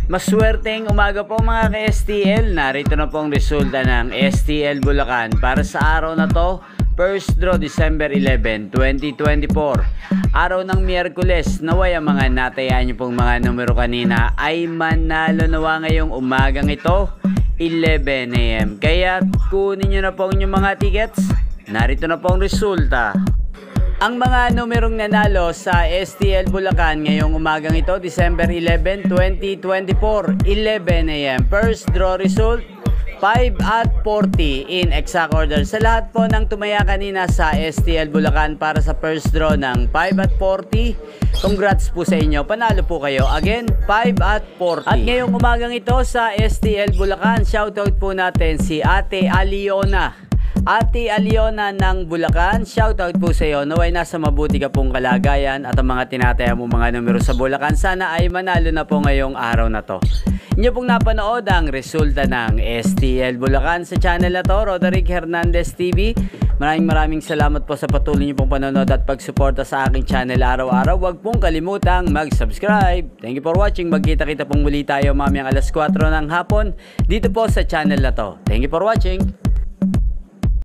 Maswerteng umaga po mga ka-STL. Narito na po ang resulta ng STL Bulacan para sa araw na to. First draw December 11, 2024. Araw ng Miyerkules. Naway ang mga natayaan nyo pong mga numero kanina ay manalo nawa ngayong umagang ito 11 AM. Kaya kunin nyo na po ang inyong mga tickets. Narito na po ang resulta. Ang mga numerong nanalo sa STL Bulacan ngayong umagang ito, December 11, 2024, 11 AM. First draw result, 5 at 40 in exact order. Sa lahat po ng tumaya kanina sa STL Bulacan para sa first draw ng 5 at 40, congrats po sa inyo. Panalo po kayo. Again, 5 at 40. At ngayong umagang ito sa STL Bulacan, shoutout po natin si Ate Aliona. Ate Aliona ng Bulacan, shoutout po sa iyo. Naway nasa mabuti ka pong kalagayan at ang mga tinataya mo mga numero sa Bulacan, sana ay manalo na po ngayong araw na to. Inyo pong napanood ang resulta ng STL Bulacan sa channel na to, Roderick Hernandez TV. Maraming salamat po sa patuloy niyo pong panonood at pagsuporta sa aking channel araw-araw. Huwag pong kalimutang mag-subscribe. Thank you for watching. Magkita-kita pong muli tayo mamayang alas 4 ng hapon dito po sa channel na to. Thank you for watching.